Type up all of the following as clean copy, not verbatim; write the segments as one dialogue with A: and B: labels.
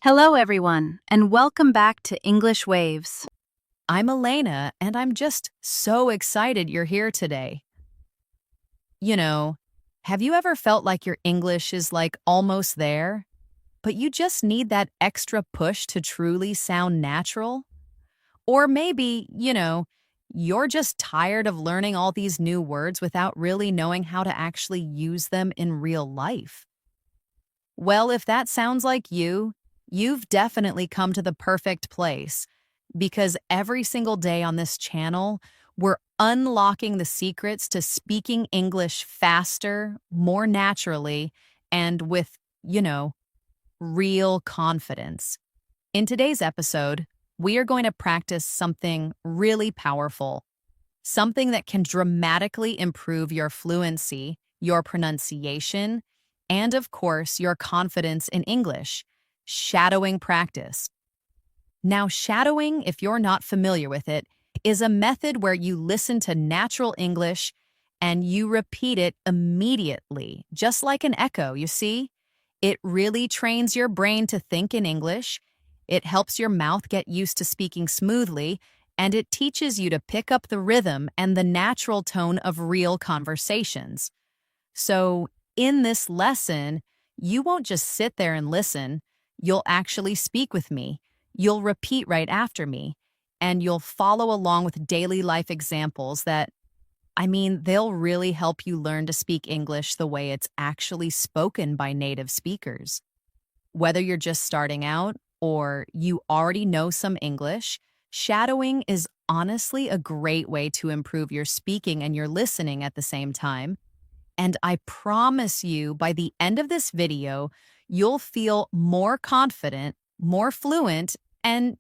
A: Hello, everyone, and welcome back to English Waves.
B: I'm Elena, and I'm just so excited you're here today. You know, have you ever felt like your English is like almost there, but you just need that extra push to truly sound natural? Or maybe, you're just tired of learning all these new words without really knowing how to actually use them in real life. Well, if that sounds like you've definitely come to the perfect place because every single day on this channel, we're unlocking the secrets to speaking English faster, more naturally, and with, real confidence. In today's episode, we are going to practice something really powerful, something that can dramatically improve your fluency, your pronunciation, and of course, your confidence in English, shadowing practice. Now, shadowing, if you're not familiar with it, is a method where you listen to natural English and you repeat it immediately, just like an echo, you see? It really trains your brain to think in English. It helps your mouth get used to speaking smoothly, and it teaches you to pick up the rhythm and the natural tone of real conversations. So, in this lesson, you won't just sit there and listen, you'll actually speak with me. You'll repeat right after me, and you'll follow along with daily life examples they'll really help you learn to speak English the way it's actually spoken by native speakers. Whether you're just starting out or you already know some English, shadowing is honestly a great way to improve your speaking and your listening at the same time. And I promise you, by the end of this video, you'll feel more confident, more fluent, and,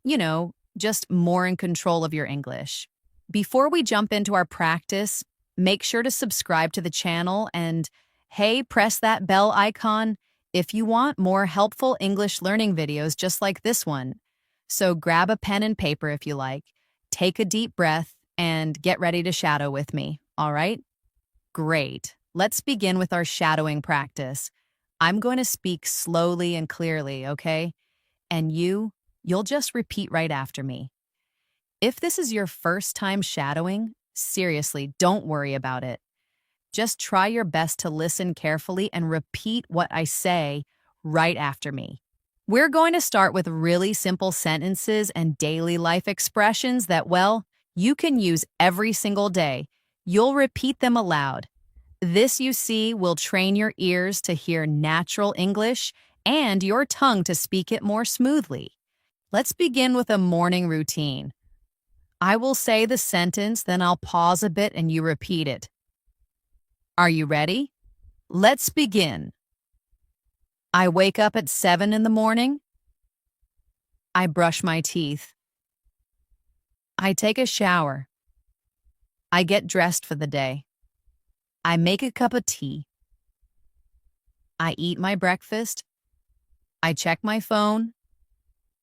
B: just more in control of your English. Before we jump into our practice, make sure to subscribe to the channel and, hey, press that bell icon if you want more helpful English learning videos just like this one. So grab a pen and paper if you like, take a deep breath, and get ready to shadow with me, all right? Great. Let's begin with our shadowing practice. I'm going to speak slowly and clearly, okay? And you'll just repeat right after me. If this is your first time shadowing, seriously, don't worry about it. Just try your best to listen carefully and repeat what I say right after me. We're going to start with really simple sentences and daily life expressions that, well, you can use every single day. You'll repeat them aloud. This, you see, will train your ears to hear natural English and your tongue to speak it more smoothly. Let's begin with a morning routine. I will say the sentence, then I'll pause a bit and you repeat it. Are you ready? Let's begin. I wake up at 7 in the morning. I brush my teeth. I take a shower. I get dressed for the day. I make a cup of tea. I eat my breakfast. I check my phone.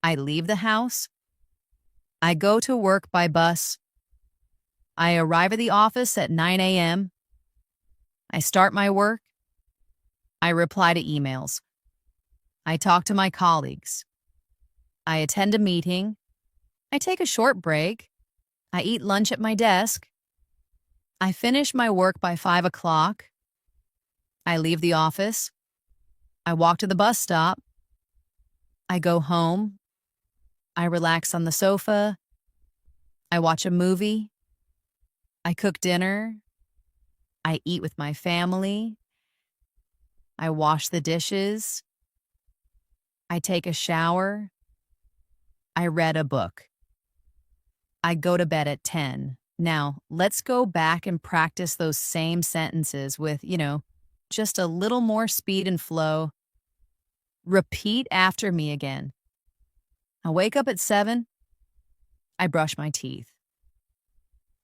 B: I leave the house. I go to work by bus. I arrive at the office at 9 a.m. I start my work. I reply to emails. I talk to my colleagues. I attend a meeting. I take a short break. I eat lunch at my desk. I finish my work by 5 o'clock. I leave the office. I walk to the bus stop. I go home. I relax on the sofa. I watch a movie. I cook dinner. I eat with my family. I wash the dishes. I take a shower. I read a book. I go to bed at 10. Now, let's go back and practice those same sentences with, just a little more speed and flow. Repeat after me again. I wake up at 7. I brush my teeth.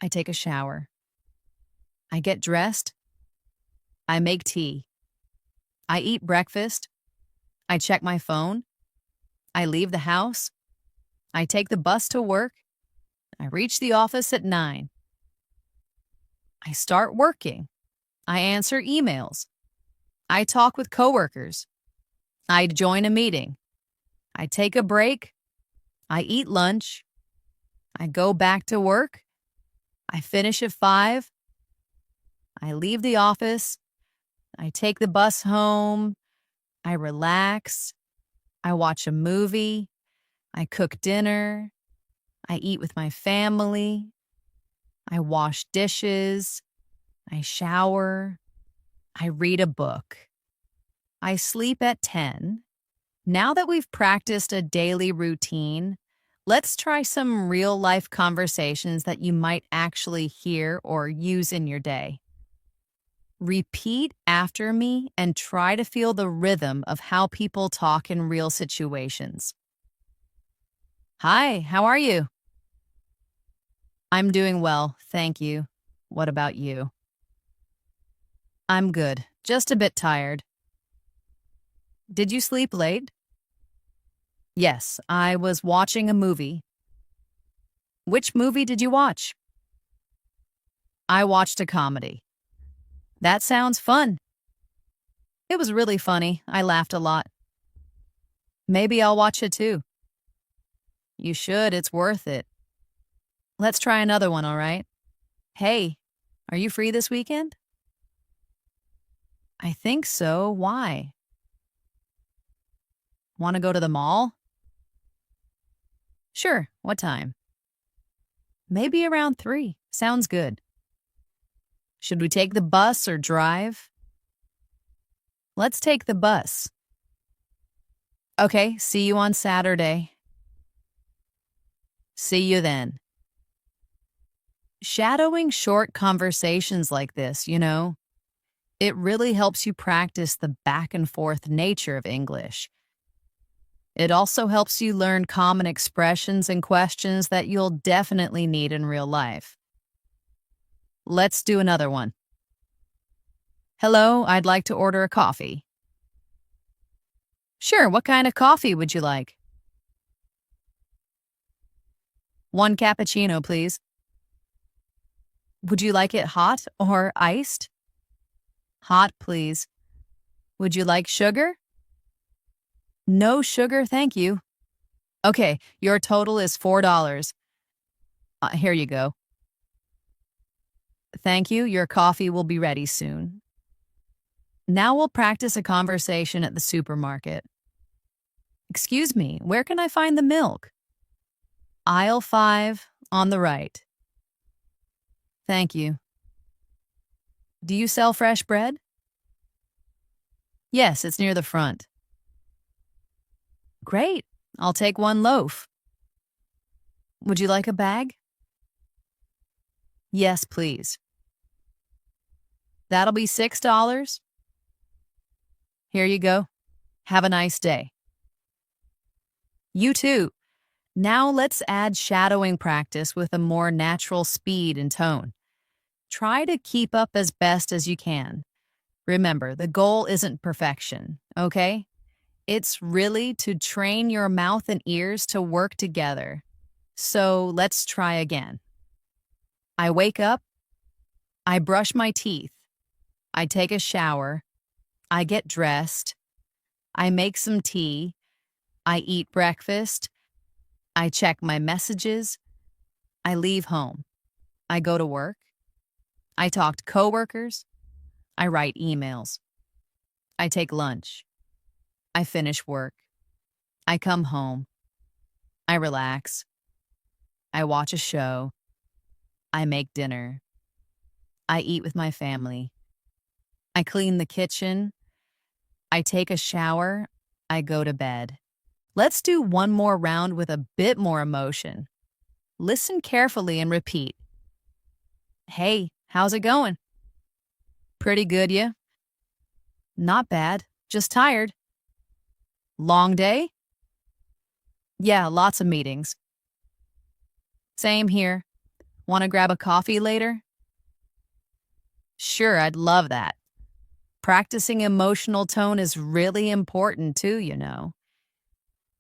B: I take a shower. I get dressed. I make tea. I eat breakfast. I check my phone. I leave the house. I take the bus to work. I reach the office at 9. I start working. I answer emails. I talk with coworkers. I join a meeting. I take a break. I eat lunch. I go back to work. I finish at 5. I leave the office. I take the bus home. I relax. I watch a movie. I cook dinner. I eat with my family. I wash dishes. I shower. I read a book. I sleep at 10. Now that we've practiced a daily routine, let's try some real life conversations that you might actually hear or use in your day. Repeat after me and try to feel the rhythm of how people talk in real situations. Hi, how are you? I'm doing well, thank you. What about you? I'm good, just a bit tired. Did you sleep late? Yes, I was watching a movie. Which movie did you watch? I watched a comedy. That sounds fun. It was really funny. I laughed a lot. Maybe I'll watch it too. You should, it's worth it. Let's try another one, all right? Hey, are you free this weekend? I think so. Why? Want to go to the mall? Sure. What time? Maybe around 3. Sounds good. Should we take the bus or drive? Let's take the bus. Okay, see you on Saturday. See you then. Shadowing short conversations like this, it really helps you practice the back and forth nature of English. It also helps you learn common expressions and questions that you'll definitely need in real life. Let's do another one. Hello, I'd like to order a coffee. Sure, what kind of coffee would you like? 1 cappuccino, please. Would you like it hot or iced? Hot, please. Would you like sugar? No sugar, thank you. Okay, your total is $4. Here you go. Thank you, your coffee will be ready soon. Now we'll practice a conversation at the supermarket. Excuse me, where can I find the milk? Aisle 5, on the right. Thank you. Do you sell fresh bread? Yes, it's near the front. Great, I'll take 1 loaf. Would you like a bag? Yes, please. That'll be $6. Here you go. Have a nice day. You too. Now let's add shadowing practice with a more natural speed and tone. Try to keep up as best as you can. Remember, the goal isn't perfection, okay? It's really to train your mouth and ears to work together. So let's try again. I wake up. I brush my teeth. I take a shower. I get dressed. I make some tea. I eat breakfast. I check my messages. I leave home. I go to work. I talk to coworkers. I write emails. I take lunch. I finish work. I come home. I relax. I watch a show. I make dinner. I eat with my family. I clean the kitchen. I take a shower. I go to bed. Let's do one more round with a bit more emotion. Listen carefully and repeat. Hey, how's it going? Pretty good, yeah? Not bad, just tired. Long day? Yeah, lots of meetings. Same here. Want to grab a coffee later? Sure, I'd love that. Practicing emotional tone is really important too,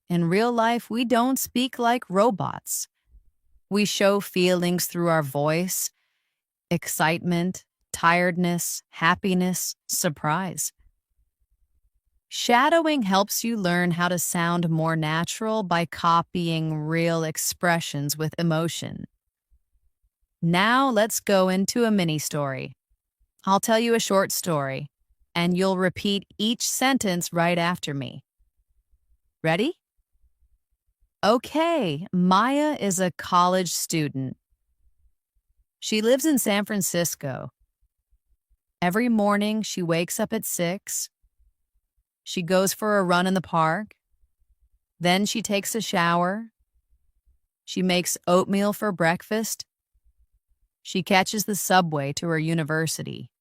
B: In real life, we don't speak like robots. We show feelings through our voice, excitement, tiredness, happiness, surprise. Shadowing helps you learn how to sound more natural by copying real expressions with emotion. Now let's go into a mini story. I'll tell you a short story, and you'll repeat each sentence right after me. Ready? Okay, Maya is a college student. She lives in San Francisco. Every morning, she wakes up at 6. She goes for a run in the park. Then she takes a shower. She makes oatmeal for breakfast. She catches the subway to her university.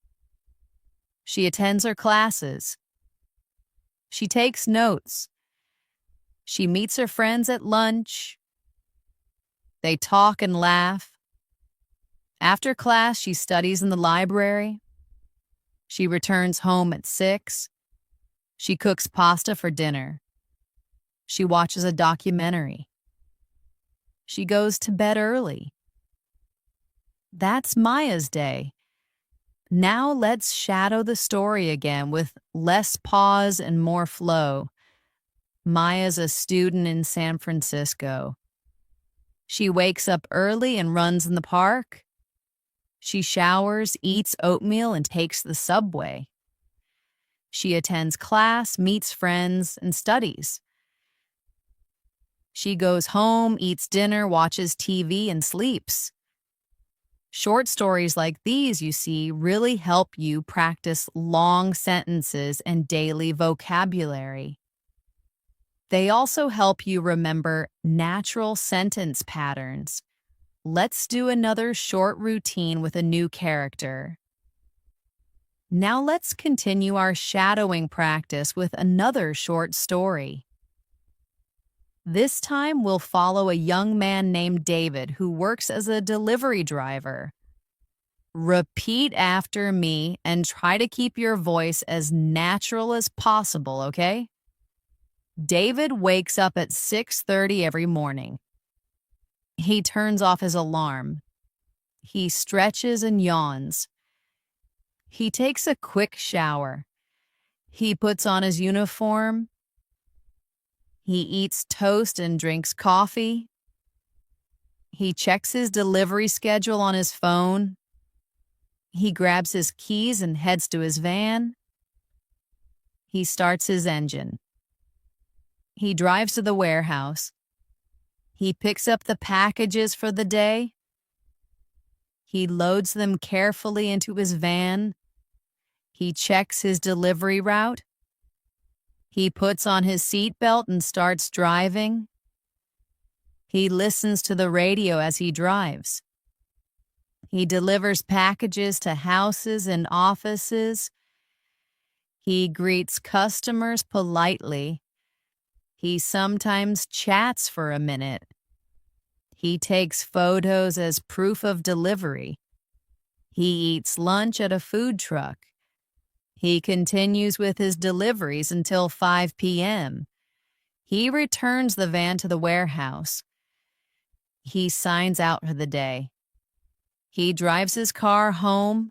B: She attends her classes. She takes notes. She meets her friends at lunch. They talk and laugh. After class, she studies in the library. She returns home at 6. She cooks pasta for dinner. She watches a documentary. She goes to bed early. That's Maya's day. Now let's shadow the story again with less pause and more flow. Maya's a student in San Francisco. She wakes up early and runs in the park. She showers, eats oatmeal, and takes the subway. She attends class, meets friends, and studies. She goes home, eats dinner, watches TV, and sleeps. Short stories like these, you see, really help you practice long sentences and daily vocabulary. They also help you remember natural sentence patterns. Let's do another short routine with a new character. Now let's continue our shadowing practice with another short story. This time we'll follow a young man named David who works as a delivery driver. Repeat after me and try to keep your voice as natural as possible, okay? David wakes up at 6:30 every morning. He turns off his alarm. He stretches and yawns. He takes a quick shower. He puts on his uniform. He eats toast and drinks coffee. He checks his delivery schedule on his phone. He grabs his keys and heads to his van. He starts his engine. He drives to the warehouse. He picks up the packages for the day. He loads them carefully into his van. He checks his delivery route. He puts on his seatbelt and starts driving. He listens to the radio as he drives. He delivers packages to houses and offices. He greets customers politely. He sometimes chats for a minute. He takes photos as proof of delivery. He eats lunch at a food truck. He continues with his deliveries until 5 p.m. He returns the van to the warehouse. He signs out for the day. He drives his car home.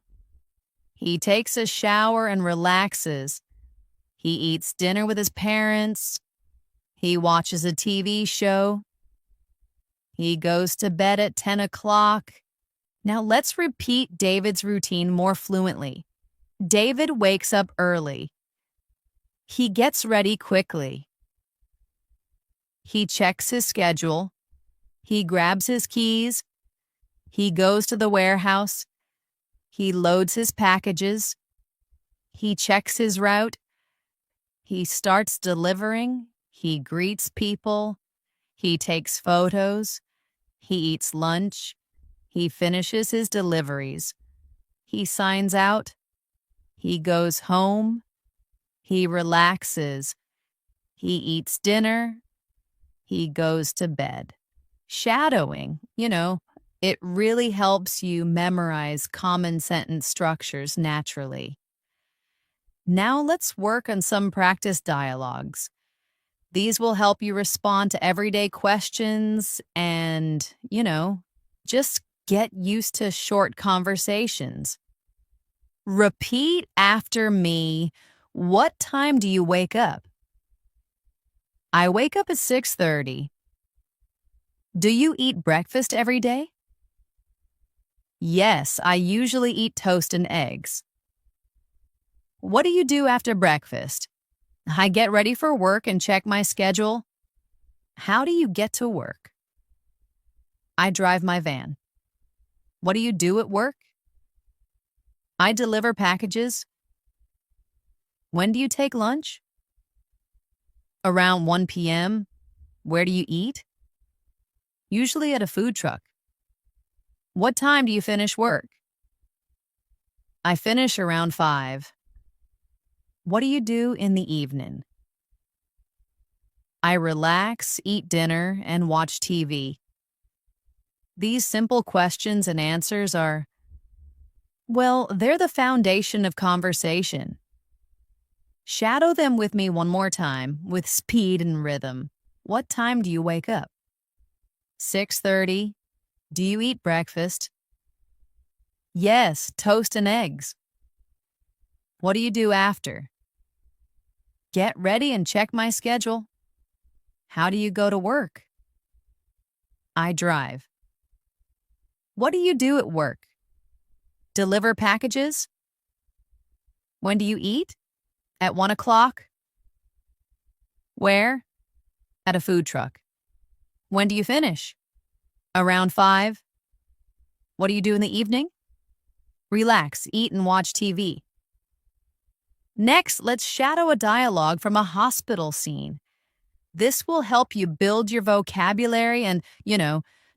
B: He takes a shower and relaxes. He eats dinner with his parents. He watches a TV show. He goes to bed at 10 o'clock. Now let's repeat David's routine more fluently. David wakes up early. He gets ready quickly. He checks his schedule. He grabs his keys. He goes to the warehouse. He loads his packages. He checks his route. He starts delivering. He greets people. He takes photos. He eats lunch. He finishes his deliveries. He signs out. He goes home. He relaxes. He eats dinner. He goes to bed. Shadowing, it really helps you memorize common sentence structures naturally. Now let's work on some practice dialogues. These will help you respond to everyday questions and, just get used to short conversations. Repeat after me What time do you wake up? I wake up at 6:30. Do you eat breakfast every day? Yes, I usually eat toast and eggs. What do you do after breakfast? I get ready for work and check my schedule. How do you get to work? I drive my van. What do you do at work? I deliver packages. When do you take lunch? Around 1 p.m. Where do you eat? Usually at a food truck. What time do you finish work? I finish around 5. What do you do in the evening? I relax, eat dinner, and watch TV. These simple questions and answers are, well, they're the foundation of conversation. Shadow them with me one more time with speed and rhythm. What time do you wake up? 6:30. Do you eat breakfast? Yes, toast and eggs. What do you do after? Get ready and check my schedule. How do you go to work? I drive. What do you do at work? Deliver packages? When do you eat? At 1 o'clock? Where? At a food truck. When do you finish? Around 5. What do you do in the evening? Relax, eat, and watch TV. Next, let's shadow a dialogue from a hospital scene. This will help you build your vocabulary and,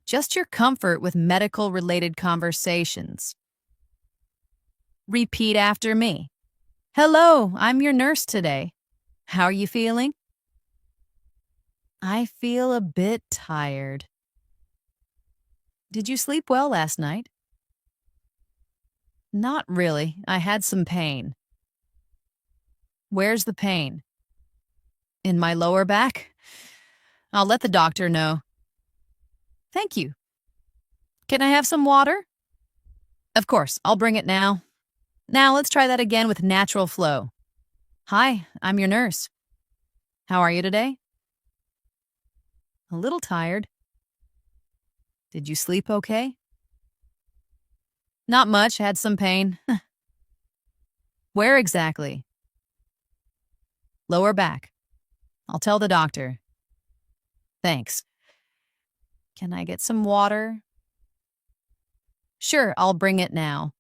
B: just your comfort with medical-related conversations. Repeat after me. Hello, I'm your nurse today. How are you feeling? I feel a bit tired. Did you sleep well last night? Not really. I had some pain. Where's the pain? In my lower back? I'll let the doctor know. Thank you. Can I have some water? Of course, I'll bring it now. Now let's try that again with natural flow. Hi, I'm your nurse. How are you today? A little tired. Did you sleep okay? Not much, had some pain. Where exactly? Lower back. I'll tell the doctor. Thanks. Can I get some water? Sure, I'll bring it now.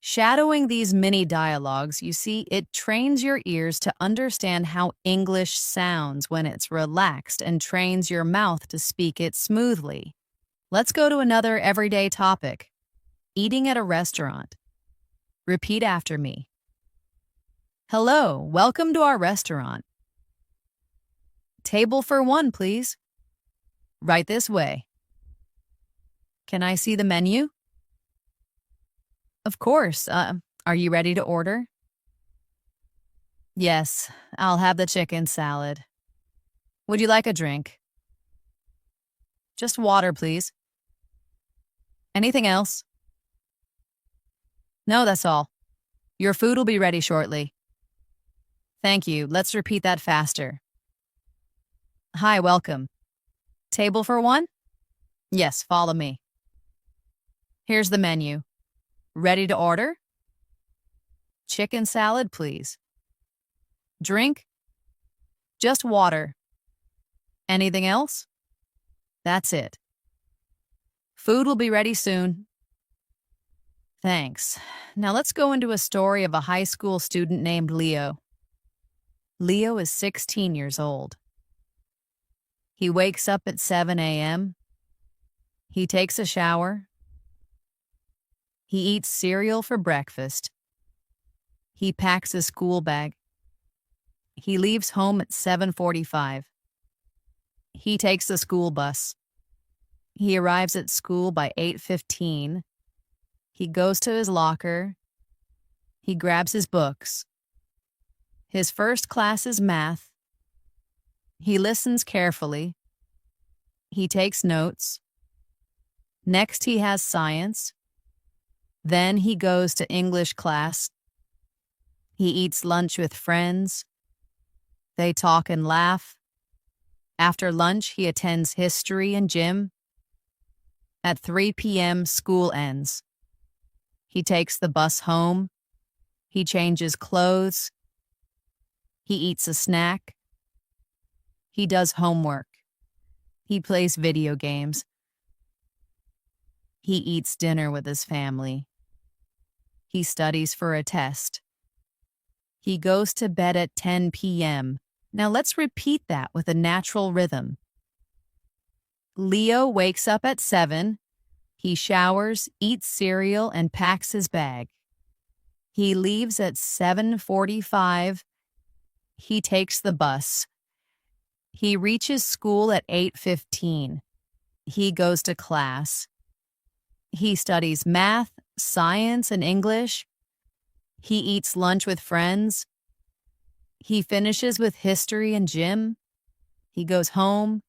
B: Shadowing these mini dialogues, you see, it trains your ears to understand how English sounds when it's relaxed and trains your mouth to speak it smoothly. Let's go to another everyday topic. Eating at a restaurant. Repeat after me. Hello, welcome to our restaurant. Table for 1, please. Right this way. Can I see the menu? Of course. Are you ready to order? Yes, I'll have the chicken salad. Would you like a drink? Just water, please. Anything else? No, that's all. Your food will be ready shortly. Thank you. Let's repeat that faster. Hi, welcome. Table for 1? Yes, follow me. Here's the menu. Ready to order? Chicken salad, please. Drink? Just water. Anything else? That's it. Food will be ready soon. Thanks. Now let's go into a story of a high school student named Leo. Leo is 16 years old. He wakes up at 7 a.m. He takes a shower. He eats cereal for breakfast. He packs a school bag. He leaves home at 7:45. He takes the school bus. He arrives at school by 8:15. He goes to his locker. He grabs his books. His first class is math. He listens carefully. He takes notes. Next, he has science. Then he goes to English class. He eats lunch with friends. They talk and laugh. After lunch, he attends history and gym. At 3 p.m., school ends. He takes the bus home. He changes clothes. He eats a snack. He does homework. He plays video games. He eats dinner with his family. He studies for a test. He goes to bed at 10 p.m. Now let's repeat that with a natural rhythm. Leo wakes up at 7. He showers, eats cereal, and packs his bag. He leaves at 7:45. He takes the bus. He reaches school at 8:15. He goes to class. He studies math, science, and English. He eats lunch with friends. He finishes with history and gym. He goes home.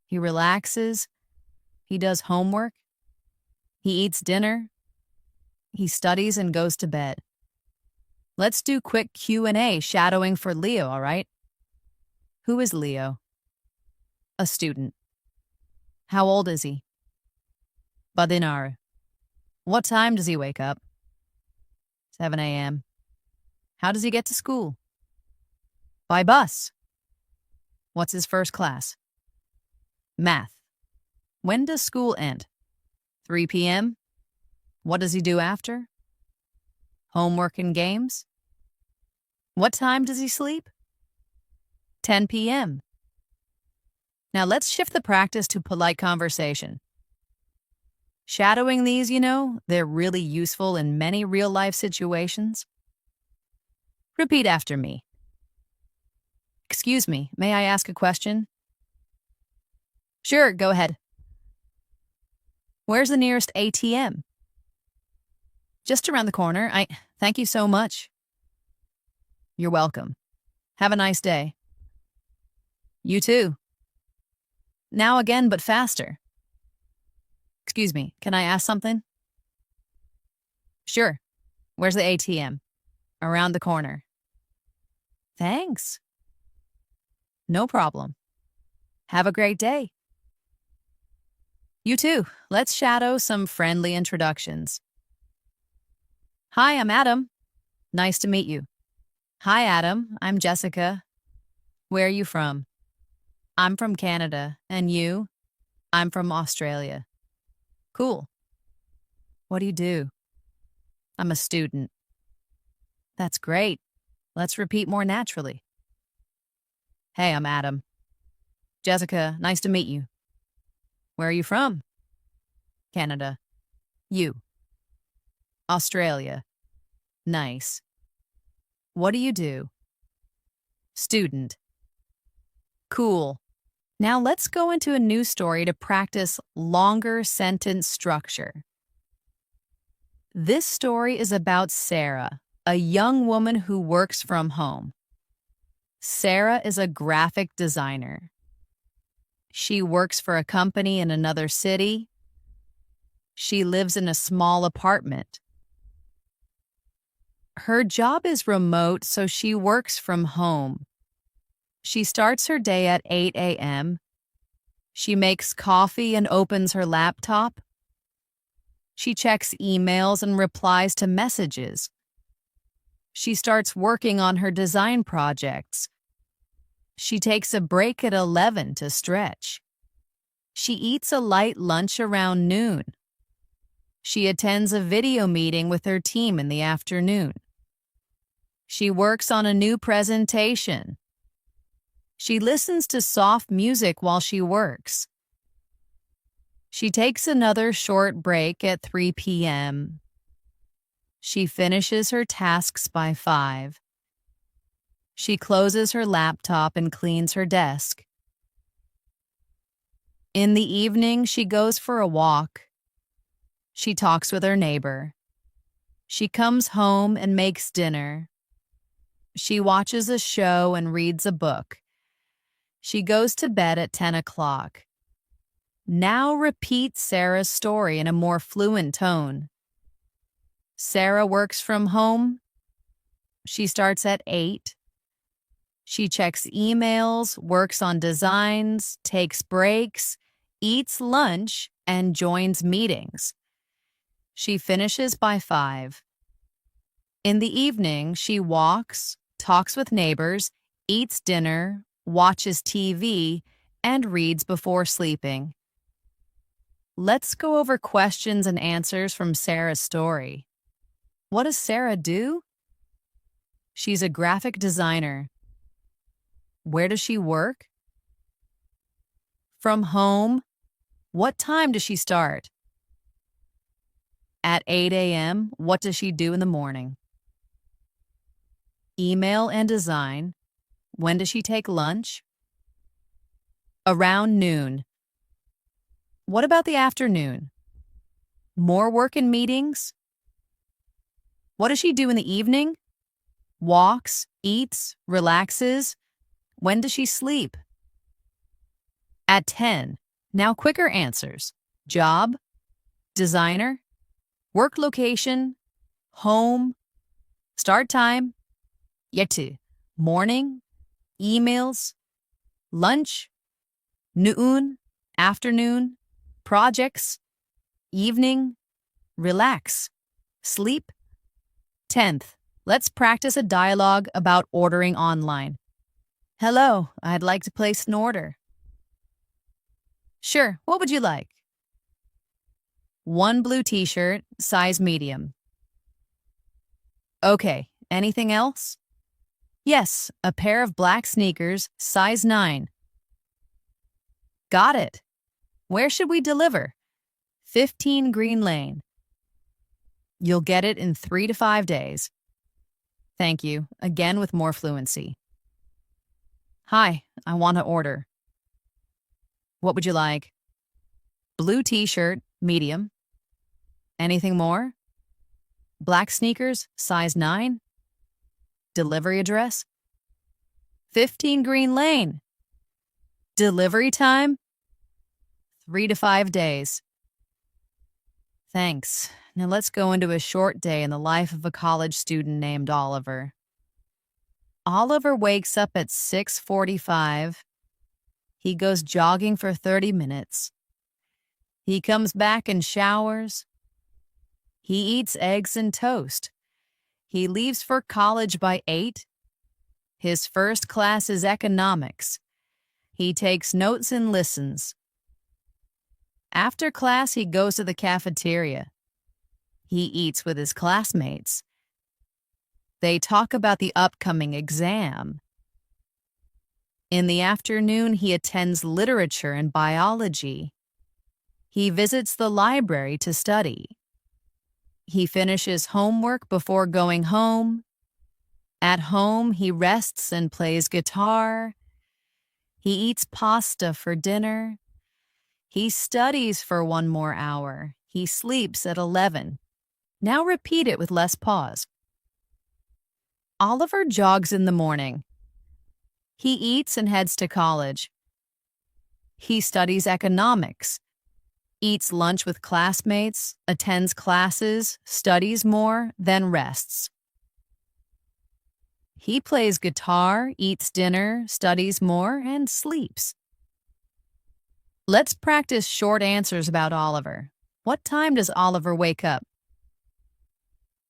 B: He relaxes. He does homework. He eats dinner. He studies and goes to bed. Let's do quick Q&A shadowing for Leo, all right? Who is Leo? A student. How old is he? Badinar. What time does he wake up? 7 a.m. How does he get to school? By bus. What's his first class? Math. When does school end? 3 p.m. What does he do after? Homework and games. What time does he sleep? 10 p.m. Now let's shift the practice to polite conversation. Shadowing these, they're really useful in many real-life situations. Repeat after me. Excuse me, may I ask a question? Sure, go ahead. Where's the nearest ATM? Just around the corner. Thank you so much. You're welcome. Have a nice day. You too. Now again, but faster. Excuse me, can I ask something? Sure. Where's the ATM? Around the corner. Thanks. No problem. Have a great day. You too. Let's shadow some friendly introductions. Hi, I'm Adam. Nice to meet you. Hi, Adam. I'm Jessica. Where are you from? I'm from Canada. And you? I'm from Australia. Cool. What do you do? I'm a student. That's great. Let's repeat more naturally. Hey, I'm Adam. Jessica, nice to meet you. Where are you from? Canada. You. Australia. Nice. What do you do? Student. Cool. Now let's go into a new story to practice longer sentence structure. This story is about Sarah, a young woman who works from home. Sarah is a graphic designer. She works for a company in another city. She lives in a small apartment. Her job is remote, so she works from home. She starts her day at 8 a.m. She makes coffee and opens her laptop. She checks emails and replies to messages. She starts working on her design projects. She takes a break at 11 to stretch. She eats a light lunch around noon. She attends a video meeting with her team in the afternoon. She works on a new presentation. She listens to soft music while she works. She takes another short break at 3 p.m. She finishes her tasks by 5. She closes her laptop and cleans her desk. In the evening, she goes for a walk. She talks with her neighbor. She comes home and makes dinner. She watches a show and reads a book. She goes to bed at 10 o'clock. Now repeat Sarah's story in a more fluent tone. Sarah works from home. She starts at 8. She checks emails, works on designs, takes breaks, eats lunch, and joins meetings. She finishes by 5. In the evening, she walks, talks with neighbors, eats dinner, watches TV, and reads before sleeping. Let's go over questions and answers from Sarah's story. What does Sarah do? She's a graphic designer. Where does she work? From home. What time does she start? At 8 a.m., what does she do in the morning? Email and design. When does she take lunch? Around noon. What about the afternoon? More work and meetings? What does she do in the evening? Walks, eats, relaxes. When does she sleep? At 10. Now quicker answers. Job, designer, work location, home, start time, yetu, morning, emails, lunch, noon, afternoon, projects, evening, relax, sleep. 10th, let's practice a dialogue about ordering online. Hello, I'd like to place an order. Sure, what would you like? 1 blue t-shirt, size medium. Okay, anything else? Yes, a pair of black sneakers, size 9. Got it. Where should we deliver? 15 Green Lane. You'll get it in 3 to 5 days. Thank you, again with more fluency. Hi, I want to order. What would you like? Blue t-shirt, medium. Anything more? Black sneakers, size 9. Delivery address? 15 Green Lane. Delivery time? 3 to 5 days. Thanks. Now let's go into a short day in the life of a college student named Oliver. Oliver wakes up at 6:45. He goes jogging for 30 minutes. He comes back and showers. He eats eggs and toast. He leaves for college by 8. His first class is economics. He takes notes and listens. After class, he goes to the cafeteria. He eats with his classmates. They talk about the upcoming exam. In the afternoon, he attends literature and biology. He visits the library to study. He finishes homework before going home. At home, he rests and plays guitar. He eats pasta for dinner. He studies for 1 more hour. He sleeps at 11. Now repeat it with less pause. Oliver jogs in the morning. He eats and heads to college. He studies economics, eats lunch with classmates, attends classes, studies more, then rests. He plays guitar, eats dinner, studies more, and sleeps. Let's practice short answers about Oliver. What time does Oliver wake up?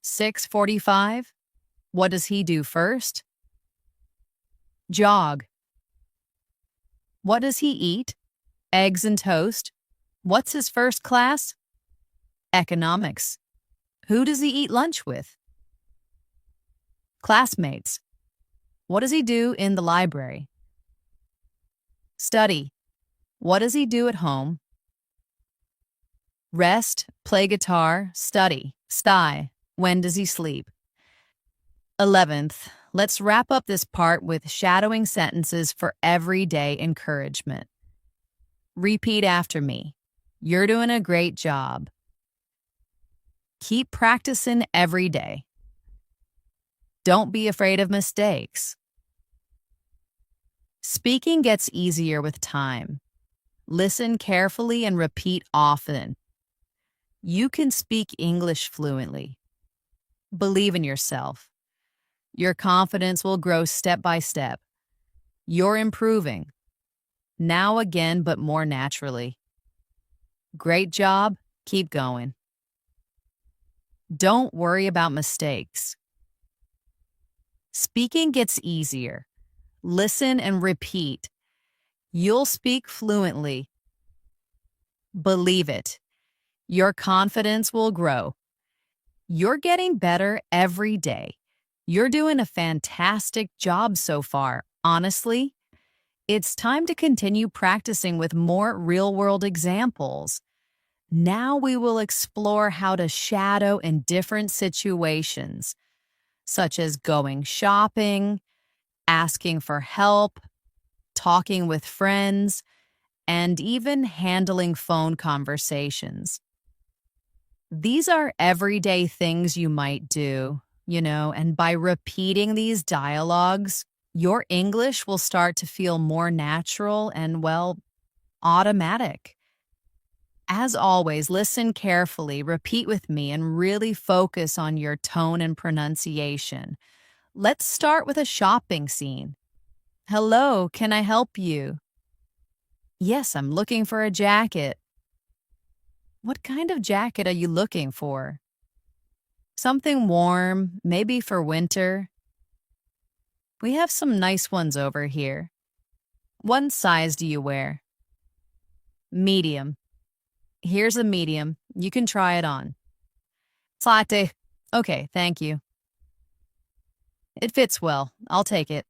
B: 6:45. What does he do first? Jog. What does he eat? Eggs and toast. What's his first class? Economics. Who does he eat lunch with? Classmates. What does he do in the library? Study. What does he do at home? Rest, play guitar, study, sty. When does he sleep? 11th, let's wrap up this part with shadowing sentences for everyday encouragement. Repeat after me. You're doing a great job. Keep practicing every day. Don't be afraid of mistakes. Speaking gets easier with time. Listen carefully and repeat often. You can speak English fluently. Believe in yourself. Your confidence will grow step by step. You're improving. Now again, but more naturally. Great job. Keep going. Don't worry about mistakes. Speaking gets easier. Listen and repeat. You'll speak fluently. Believe it. Your confidence will grow. You're getting better every day. You're doing a fantastic job so far, honestly. It's time to continue practicing with more real-world examples. Now we will explore how to shadow in different situations, such as going shopping, asking for help, talking with friends, and even handling phone conversations. These are everyday things you might do, and by repeating these dialogues, your English will start to feel more natural and, well, automatic. As always, listen carefully, repeat with me, and really focus on your tone and pronunciation. Let's start with a shopping scene. Hello, can I help you? Yes, I'm looking for a jacket. What kind of jacket are you looking for? Something warm, maybe for winter. We have some nice ones over here. What size do you wear? Medium. Here's a medium. You can try it on. Latte. Okay, thank you. It fits well. I'll take it.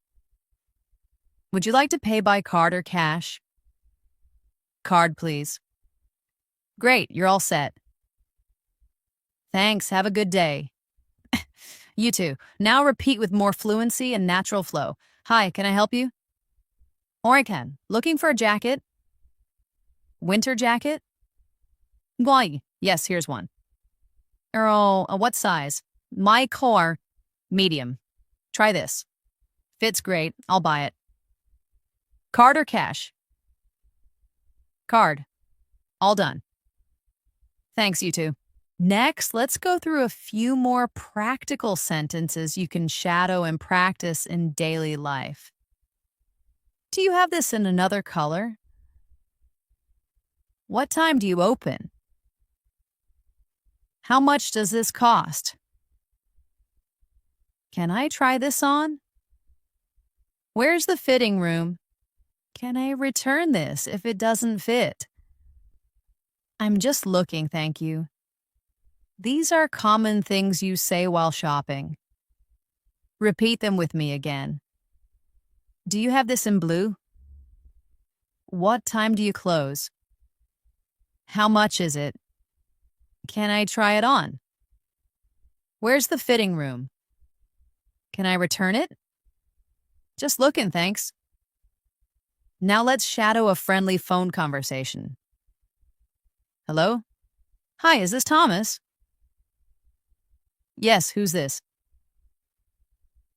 B: Would you like to pay by card or cash? Card, please. Great, you're all set. Thanks, have a good day. You too. Now repeat with more fluency and natural flow. Hi, can I help you? Or I can. Looking for a jacket? Winter jacket? Why? Yes, here's one. Oh, what size? My car, medium. Try this. Fits great. I'll buy it. Card or cash? Card. All done. Thanks, you two. Next, let's go through a few more practical sentences you can shadow and practice in daily life. Do you have this in another color? What time do you open? How much does this cost? Can I try this on? Where's the fitting room? Can I return this if it doesn't fit? I'm just looking, thank you. These are common things you say while shopping. Repeat them with me again. Do you have this in blue? What time do you close? How much is it? Can I try it on? Where's the fitting room? Can I return it? Just looking, thanks. Now let's shadow a friendly phone conversation. Hello? Hi, is this Thomas? Yes, who's this?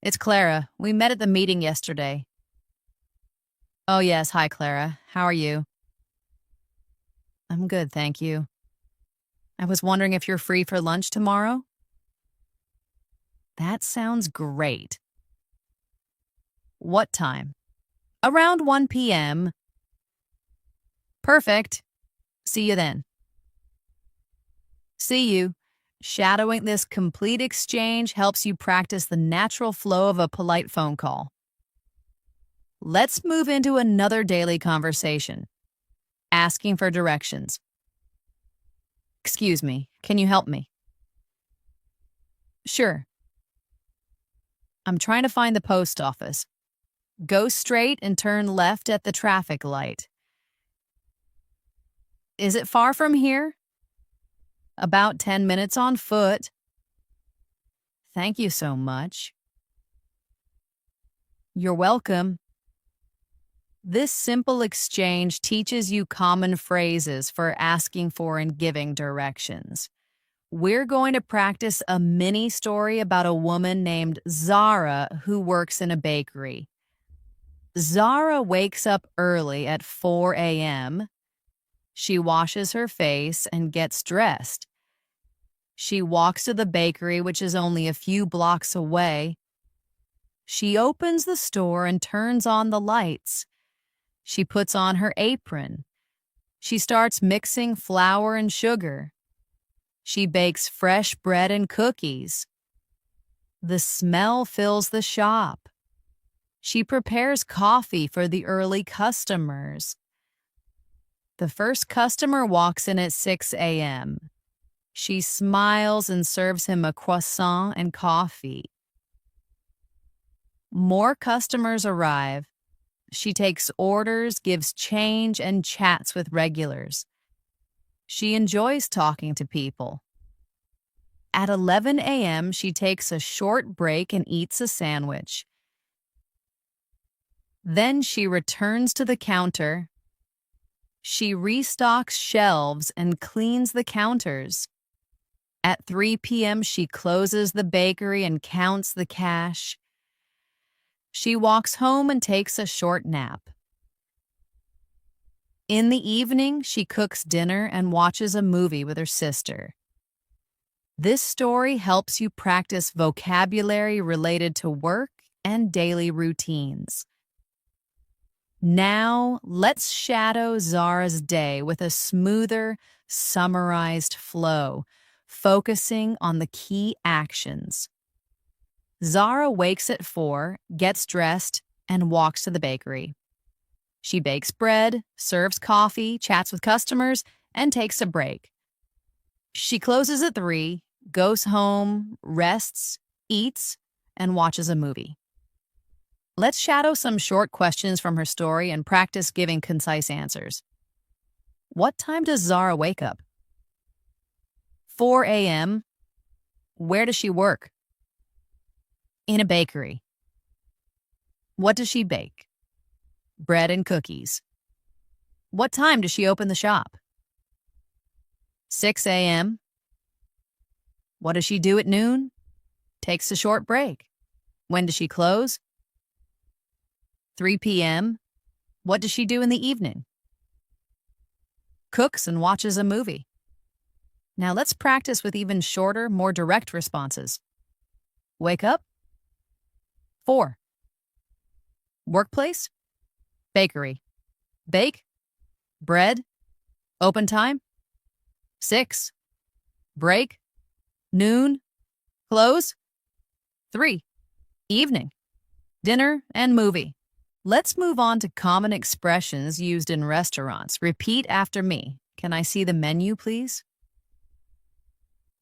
B: It's Clara. We met at the meeting yesterday. Oh, yes. Hi, Clara. How are you? I'm good, thank you. I was wondering if you're free for lunch tomorrow? That sounds great. What time? Around 1 p.m. Perfect. See you then. See you. Shadowing this complete exchange helps you practice the natural flow of a polite phone call. Let's move into another daily conversation. Asking for directions. Excuse me, can you help me? Sure. I'm trying to find the post office. Go straight and turn left at the traffic light. Is it far from here? About 10 minutes on foot. Thank you so much. You're welcome. This simple exchange teaches you common phrases for asking for and giving directions. We're going to practice a mini story about a woman named Zara who works in a bakery. Zara wakes up early at 4 a.m. She washes her face and gets dressed. She walks to the bakery, which is only a few blocks away. She opens the store and turns on the lights. She puts on her apron. She starts mixing flour and sugar. She bakes fresh bread and cookies. The smell fills the shop. She prepares coffee for the early customers. The first customer walks in at 6 a.m. She smiles and serves him a croissant and coffee. More customers arrive. She takes orders, gives change, and chats with regulars. She enjoys talking to people. At 11 a.m., she takes a short break and eats a sandwich. Then she returns to the counter. She restocks shelves and cleans the counters. At 3 p.m., she closes the bakery and counts the cash. She walks home and takes a short nap. In the evening, she cooks dinner and watches a movie with her sister. This story helps you practice vocabulary related to work and daily routines. Now, let's shadow Zara's day with a smoother, summarized flow, focusing on the key actions. Zara wakes at 4, gets dressed, and walks to the bakery. She bakes bread, serves coffee, chats with customers, and takes a break. She closes at 3, goes home, rests, eats, and watches a movie. Let's shadow some short questions from her story and practice giving concise answers. What time does Zara wake up? 4 a.m. Where does she work? In a bakery. What does she bake? Bread and cookies. What time does she open the shop? 6 a.m. What does she do at noon? Takes a short break. When does she close? 3 p.m. What does she do in the evening? Cooks and watches a movie. Now let's practice with even shorter, more direct responses. Wake up. 4. Workplace. Bakery. Bake. Bread. Open time. 6. Break. Noon. Close. 3. Evening. Dinner and movie. Let's move on to common expressions used in restaurants. Repeat after me. Can I see the menu, please?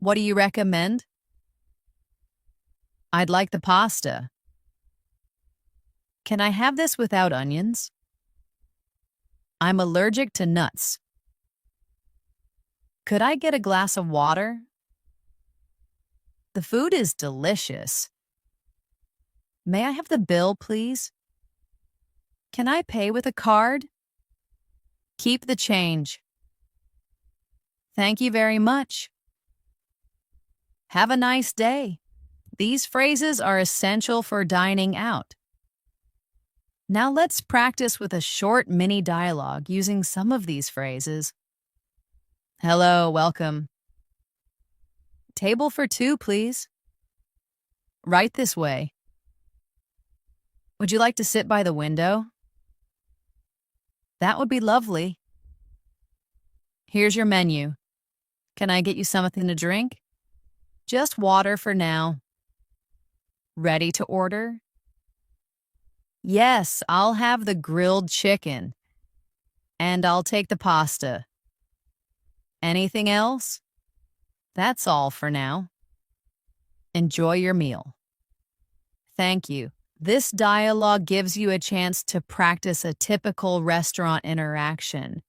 B: What do you recommend? I'd like the pasta. Can I have this without onions? I'm allergic to nuts. Could I get a glass of water? The food is delicious. May I have the bill, please? Can I pay with a card? Keep the change. Thank you very much. Have a nice day. These phrases are essential for dining out. Now let's practice with a short mini dialogue using some of these phrases. Hello, welcome. Table for 2, please. Right this way. Would you like to sit by the window? That would be lovely. Here's your menu. Can I get you something to drink? Just water for now. Ready to order? Yes, I'll have the grilled chicken. And I'll take the pasta. Anything else? That's all for now. Enjoy your meal. Thank you. This dialogue gives you a chance to practice a typical restaurant interaction.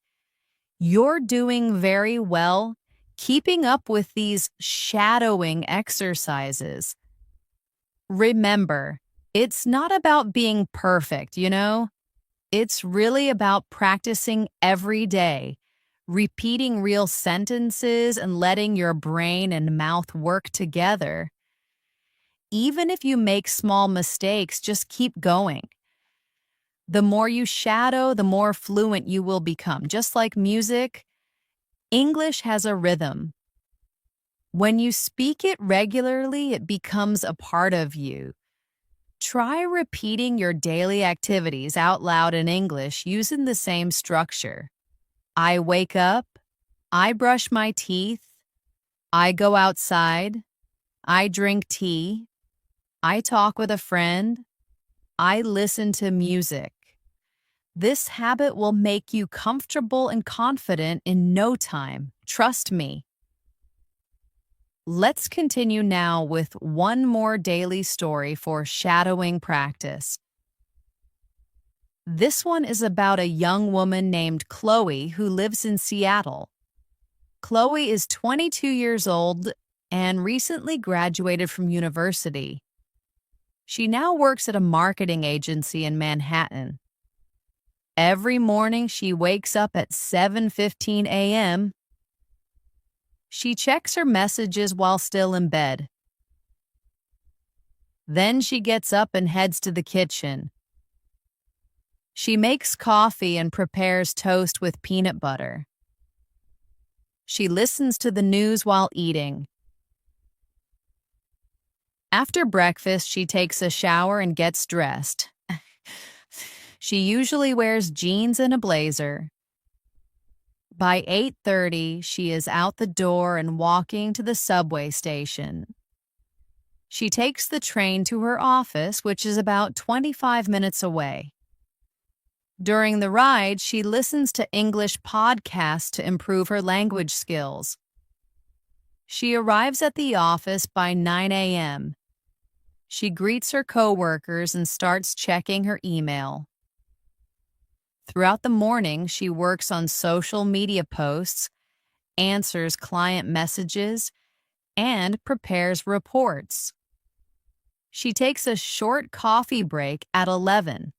B: You're doing very well keeping up with these shadowing exercises. Remember, it's not about being perfect, It's really about practicing every day, repeating real sentences and letting your brain and mouth work together. Even if you make small mistakes, just keep going. The more you shadow, the more fluent you will become. Just like music, English has a rhythm. When you speak it regularly, it becomes a part of you. Try repeating your daily activities out loud in English using the same structure. I wake up. I brush my teeth. I go outside. I drink tea. I talk with a friend. I listen to music. This habit will make you comfortable and confident in no time. Trust me. Let's continue now with one more daily story for shadowing practice. This one is about a young woman named Chloe who lives in Seattle. Chloe is 22 years old and recently graduated from university. She now works at a marketing agency in Manhattan. Every morning she wakes up at 7:15 a.m. She checks her messages while still in bed. Then she gets up and heads to the kitchen. She makes coffee and prepares toast with peanut butter. She listens to the news while eating. After breakfast, she takes a shower and gets dressed. She usually wears jeans and a blazer. By 8:30, she is out the door and walking to the subway station. She takes the train to her office, which is about 25 minutes away. During the ride, she listens to English podcasts to improve her language skills. She arrives at the office by 9 a.m. She greets her coworkers and starts checking her email. Throughout the morning, she works on social media posts, answers client messages, and prepares reports. She takes a short coffee break at 11.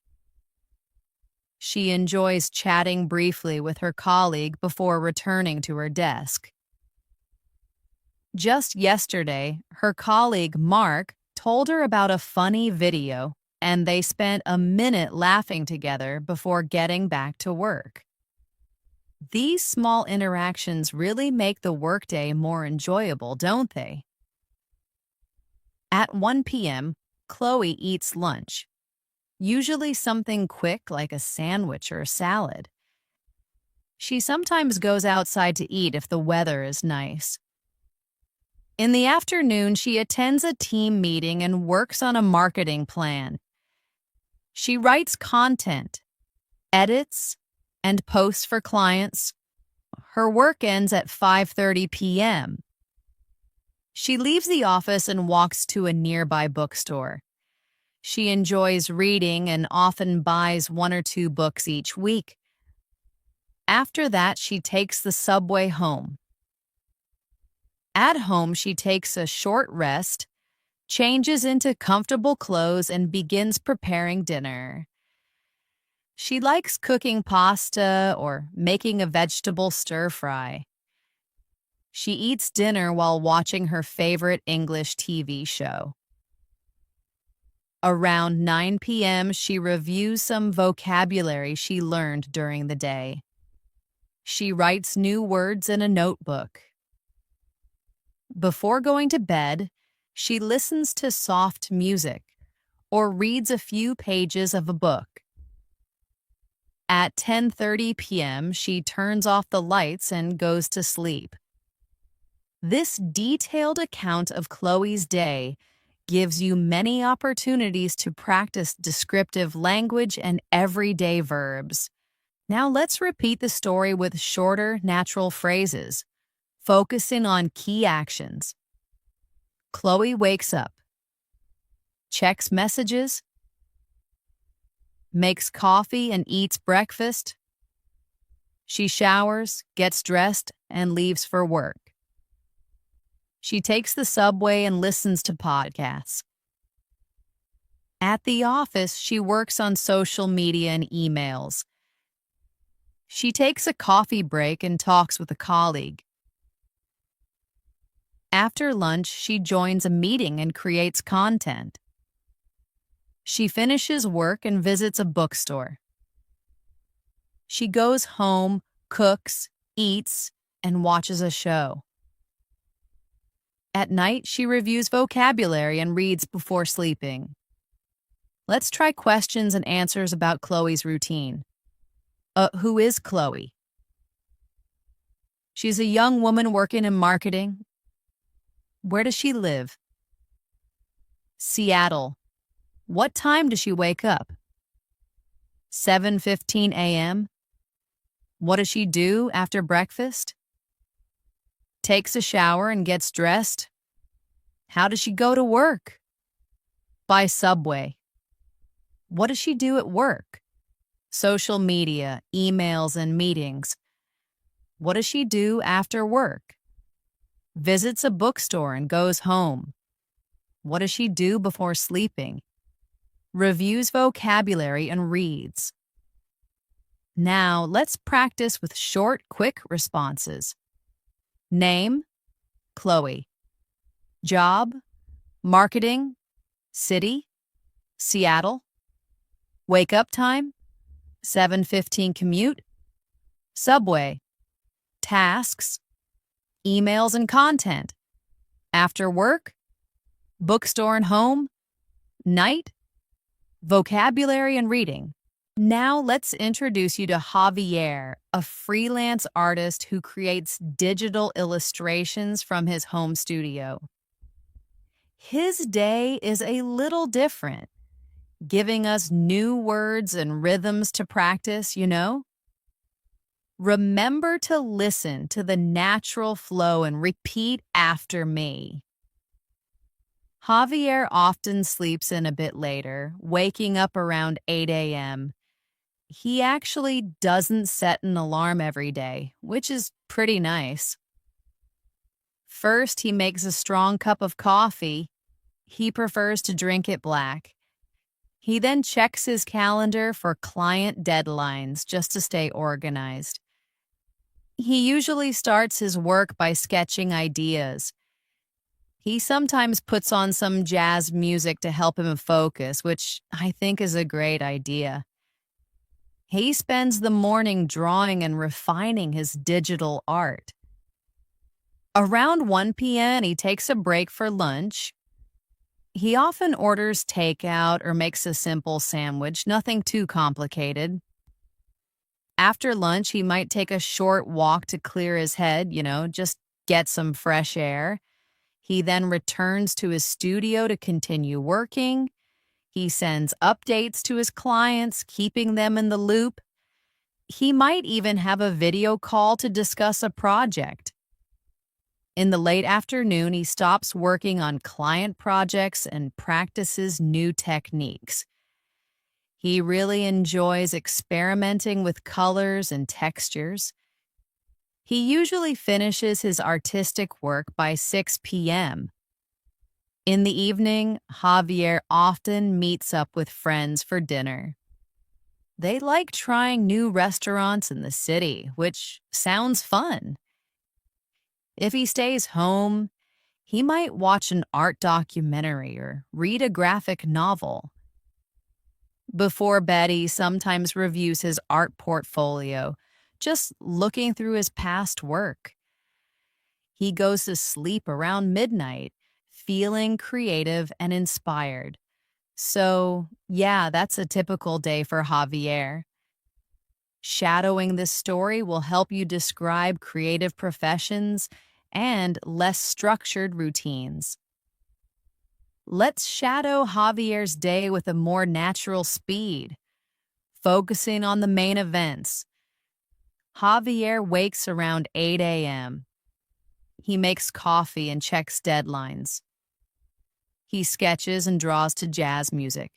B: She enjoys chatting briefly with her colleague before returning to her desk. Just yesterday, her colleague Mark told her about a funny video, and they spent a minute laughing together before getting back to work. These small interactions really make the workday more enjoyable, don't they? At 1 p.m., Chloe eats lunch, usually something quick like a sandwich or a salad. She sometimes goes outside to eat if the weather is nice. In the afternoon, she attends a team meeting and works on a marketing plan. She writes content, edits, and posts for clients. Her work ends at 5:30 p.m. She leaves the office and walks to a nearby bookstore. She enjoys reading and often buys 1 or 2 books each week. After that, she takes the subway home. At home, she takes a short rest, changes into comfortable clothes, and begins preparing dinner. She likes cooking pasta or making a vegetable stir-fry. She eats dinner while watching her favorite English TV show. Around 9 p.m., she reviews some vocabulary she learned during the day. She writes new words in a notebook. Before going to bed, she listens to soft music or reads a few pages of a book. At 10:30 p.m., she turns off the lights and goes to sleep. This detailed account of Chloe's day gives you many opportunities to practice descriptive language and everyday verbs. Now let's repeat the story with shorter, natural phrases, focusing on key actions. Chloe wakes up, checks messages, makes coffee and eats breakfast. She showers, gets dressed, and leaves for work. She takes the subway and listens to podcasts. At the office, she works on social media and emails. She takes a coffee break and talks with a colleague. After lunch, she joins a meeting and creates content. She finishes work and visits a bookstore. She goes home, cooks, eats, and watches a show. At night, she reviews vocabulary and reads before sleeping. Let's try questions and answers about Chloe's routine. Who is Chloe? She's a young woman working in marketing. Where does she live? Seattle. What time does she wake up? 7:15 a.m. What does she do after breakfast? Takes a shower and gets dressed. How does she go to work? By subway. What does she do at work? Social media, emails, and meetings. What does she do after work? Visits a bookstore and goes home. What does she do before sleeping? Reviews vocabulary and reads. Now, let's practice with short, quick responses. Name, Chloe. Job, marketing, city, Seattle. Wake up time, 7:15 commute, subway. Tasks, emails and content. After work, bookstore and home, night, vocabulary and reading. Now let's introduce you to Javier, a freelance artist who creates digital illustrations from his home studio. His day is a little different, giving us new words and rhythms to practice, Remember to listen to the natural flow and repeat after me. Javier often sleeps in a bit later, waking up around 8 a.m. He actually doesn't set an alarm every day, which is pretty nice. First, he makes a strong cup of coffee. He prefers to drink it black. He then checks his calendar for client deadlines just to stay organized. He usually starts his work by sketching ideas. He sometimes puts on some jazz music to help him focus, which I think is a great idea. He spends the morning drawing and refining his digital art. Around 1 p.m., he takes a break for lunch. He often orders takeout or makes a simple sandwich, nothing too complicated. After lunch, he might take a short walk to clear his head, just get some fresh air. He then returns to his studio to continue working. He sends updates to his clients, keeping them in the loop. He might even have a video call to discuss a project. In the late afternoon, he stops working on client projects and practices new techniques. He really enjoys experimenting with colors and textures. He usually finishes his artistic work by 6 p.m. In the evening, Javier often meets up with friends for dinner. They like trying new restaurants in the city, which sounds fun. If he stays home, he might watch an art documentary or read a graphic novel. Before bed, he sometimes reviews his art portfolio, just looking through his past work. He goes to sleep around midnight, feeling creative and inspired. So, yeah, that's a typical day for Javier. Shadowing this story will help you describe creative professions and less structured routines. Let's shadow Javier's day with a more natural speed, focusing on the main events. Javier wakes around 8 a.m. He makes coffee and checks deadlines. He sketches and draws to jazz music.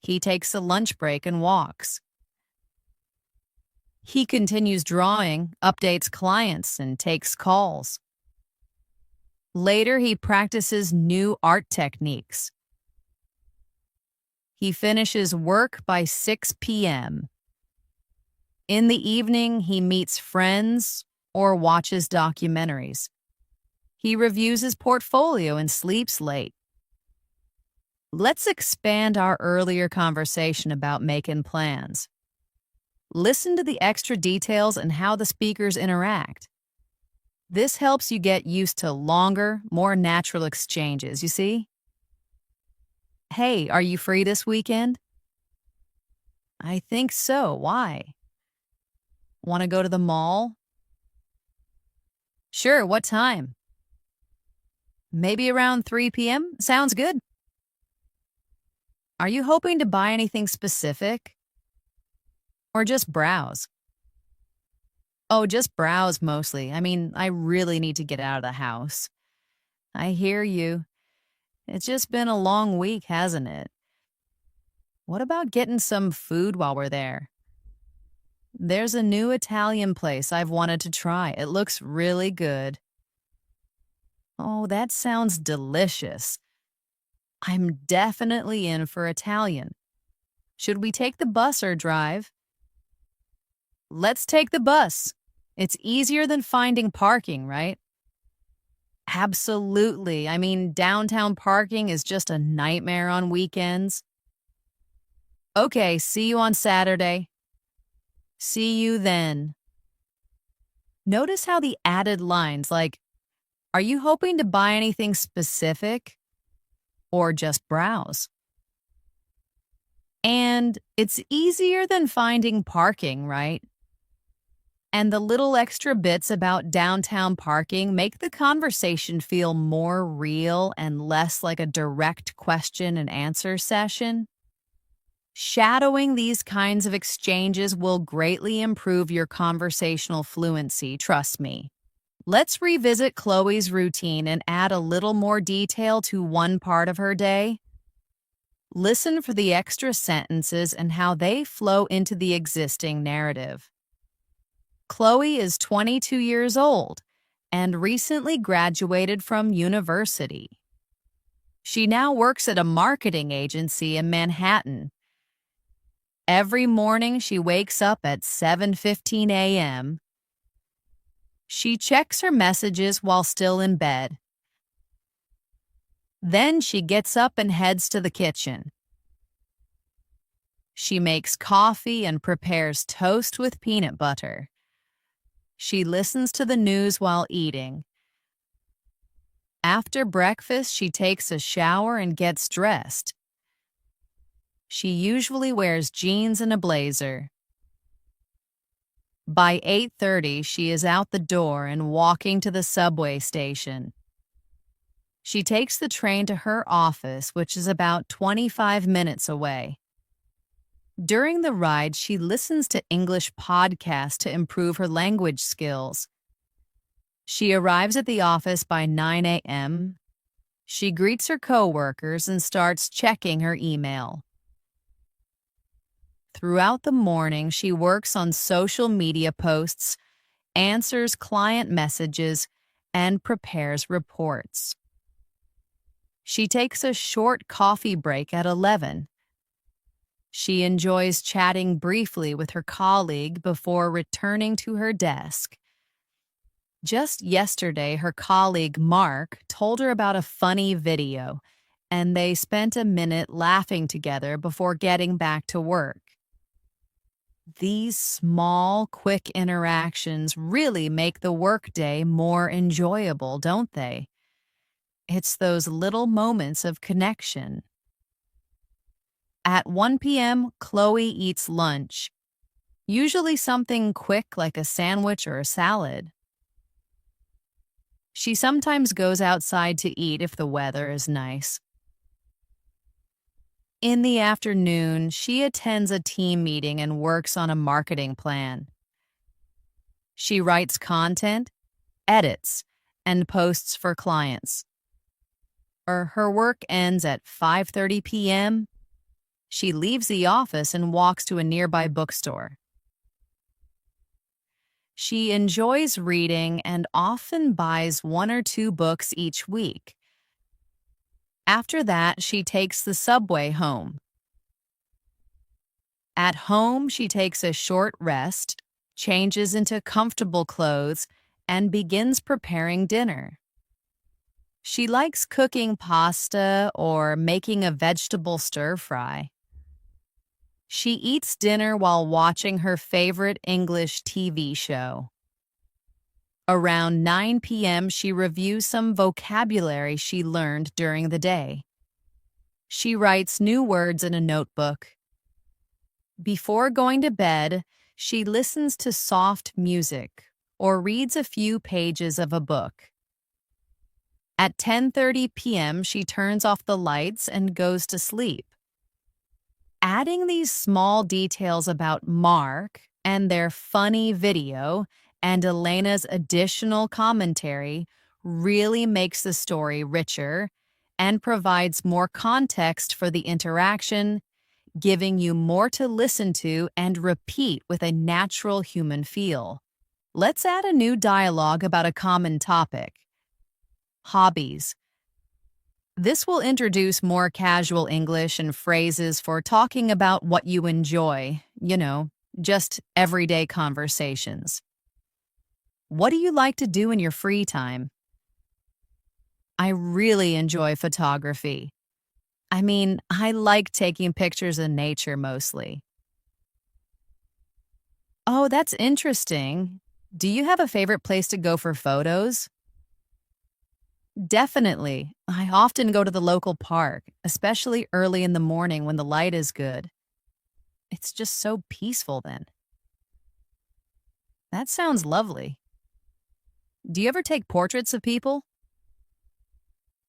B: He takes a lunch break and walks. He continues drawing, updates clients, and takes calls. Later, he practices new art techniques. He finishes work by 6 p.m. In the evening, he meets friends or watches documentaries. He reviews his portfolio and sleeps late. Let's expand our earlier conversation about making plans. Listen to the extra details and how the speakers interact. This helps you get used to longer, more natural exchanges, you see? Hey, are you free this weekend? I think so. Why? Want to go to the mall? Sure, what time? Maybe around 3 p.m.? Sounds good. Are you hoping to buy anything specific or just browse? Oh, just browse mostly. I really need to get out of the house. I hear you. It's just been a long week, hasn't it? What about getting some food while we're there? There's a new Italian place I've wanted to try. It looks really good. Oh, that sounds delicious. I'm definitely in for Italian. Should we take the bus or drive? Let's take the bus. It's easier than finding parking, right? Absolutely. Downtown parking is just a nightmare on weekends. Okay, see you on Saturday. See you then. Notice how the added lines like, are you hoping to buy anything specific or just browse? And it's easier than finding parking, right? And the little extra bits about downtown parking make the conversation feel more real and less like a direct question and answer session. Shadowing these kinds of exchanges will greatly improve your conversational fluency, trust me. Let's revisit Chloe's routine and add a little more detail to one part of her day. Listen for the extra sentences and how they flow into the existing narrative. Chloe is 22 years old and recently graduated from university. She now works at a marketing agency in Manhattan. Every morning she wakes up at 7:15 a.m. She checks her messages while still in bed. Then she gets up and heads to the kitchen. She makes coffee and prepares toast with peanut butter. She listens to the news while eating. After breakfast, she takes a shower and gets dressed. She usually wears jeans and a blazer. By 8:30, she is out the door and walking to the subway station. She takes the train to her office, which is about 25 minutes away. During the ride, she listens to English podcasts to improve her language skills. She arrives at the office by 9 a.m. She greets her coworkers and starts checking her email. Throughout the morning, she works on social media posts, answers client messages, and prepares reports. She takes a short coffee break at 11. She enjoys chatting briefly with her colleague before returning to her desk. Just yesterday, her colleague Mark told her about a funny video, and they spent a minute laughing together before getting back to work. These small, quick interactions really make the workday more enjoyable, don't they? It's those little moments of connection. At 1 p.m., Chloe eats lunch, usually something quick like a sandwich or a salad. She sometimes goes outside to eat if the weather is nice. In the afternoon, she attends a team meeting and works on a marketing plan. She writes content, edits, and posts for clients. Her work ends at 5:30 p.m. She leaves the office and walks to a nearby bookstore. She enjoys reading and often buys 1 or 2 books each week. After that, she takes the subway home. At home, she takes a short rest, changes into comfortable clothes, and begins preparing dinner. She likes cooking pasta or making a vegetable stir-fry. She eats dinner while watching her favorite English TV show. Around 9 p.m., she reviews some vocabulary she learned during the day. She writes new words in a notebook. Before going to bed, she listens to soft music or reads a few pages of a book. At 10:30 p.m., she turns off the lights and goes to sleep. Adding these small details about Mark and their funny video and Elena's additional commentary really makes the story richer and provides more context for the interaction, giving you more to listen to and repeat with a natural human feel. Let's add a new dialogue about a common topic. Hobbies. This will introduce more casual English and phrases for talking about what you enjoy, just everyday conversations. What do you like to do in your free time? I really enjoy photography. I like taking pictures of nature mostly. Oh, that's interesting. Do you have a favorite place to go for photos? Definitely. I often go to the local park, especially early in the morning when the light is good. It's just so peaceful then. That sounds lovely. Do you ever take portraits of people?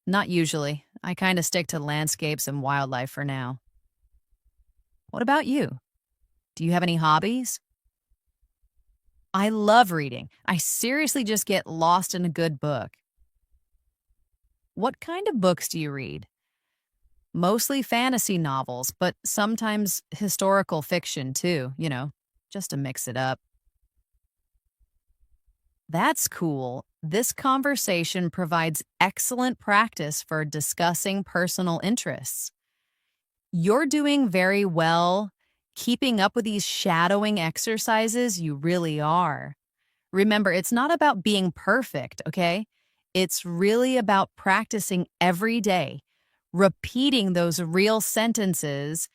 B: Not usually. I kind of stick to landscapes and wildlife for now. What about you? Do you have any hobbies? I love reading. I seriously just get lost in a good book. What kind of books do you read? Mostly fantasy novels, but sometimes historical fiction too, just to mix it up. That's cool. This conversation provides excellent practice for discussing personal interests. You're doing very well. Keeping up with these shadowing exercises, you really are. Remember, it's not about being perfect, okay? It's really about practicing every day, repeating those real sentences,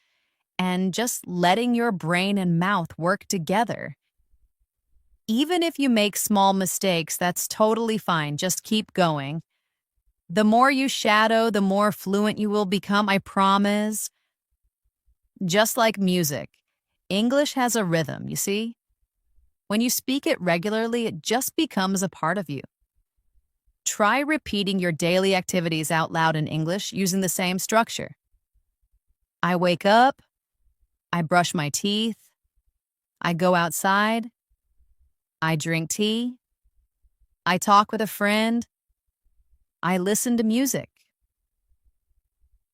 B: and just letting your brain and mouth work together. Even if you make small mistakes, that's totally fine. Just keep going. The more you shadow, the more fluent you will become, I promise. Just like music, English has a rhythm, you see? When you speak it regularly, it just becomes a part of you. Try repeating your daily activities out loud in English using the same structure. I wake up, I brush my teeth, I go outside, I drink tea, I talk with a friend, I listen to music.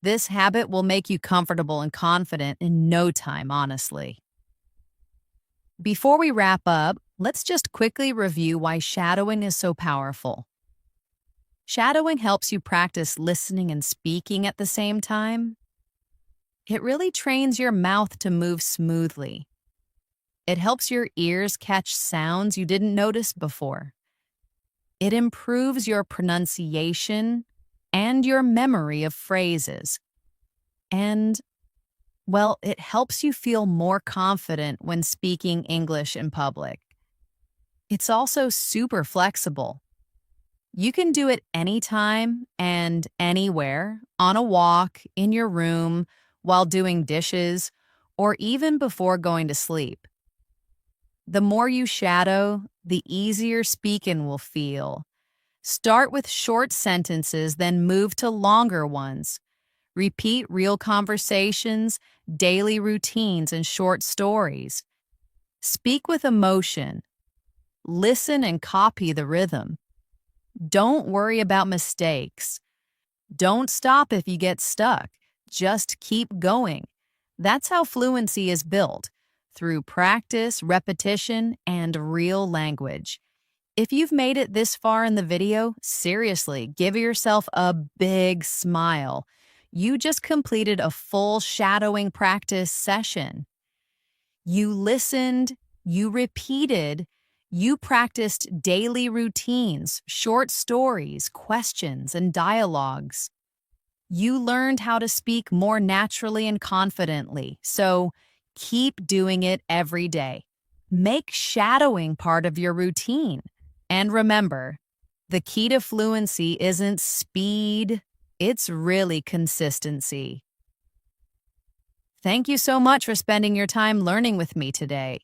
B: This habit will make you comfortable and confident in no time, honestly. Before we wrap up, let's just quickly review why shadowing is so powerful. Shadowing helps you practice listening and speaking at the same time. It really trains your mouth to move smoothly. It helps your ears catch sounds you didn't notice before. It improves your pronunciation and your memory of phrases. And, well, it helps you feel more confident when speaking English in public. It's also super flexible. You can do it anytime and anywhere, on a walk, in your room, while doing dishes, or even before going to sleep. The more you shadow, the easier speaking will feel. Start with short sentences, then move to longer ones. Repeat real conversations, daily routines, and short stories. Speak with emotion. Listen and copy the rhythm. Don't worry about mistakes. Don't stop if you get stuck. Just keep going. That's how fluency is built, through practice, repetition, and real language. If you've made it this far in the video, seriously, give yourself a big smile. You just completed a full shadowing practice session. You listened, you repeated, you practiced daily routines, short stories, questions, and dialogues. You learned how to speak more naturally and confidently, so keep doing it every day. Make shadowing part of your routine. And remember, the key to fluency isn't speed, it's really consistency. Thank you so much for spending your time learning with me today.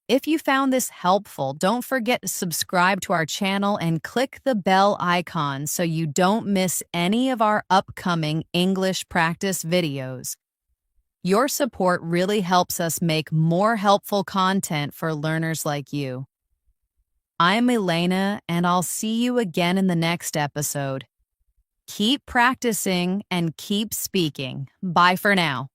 B: If you found this helpful, don't forget to subscribe to our channel and click the bell icon so you don't miss any of our upcoming English practice videos. Your support really helps us make more helpful content for learners like you. I'm Elena, and I'll see you again in the next episode. Keep practicing and keep speaking. Bye for now.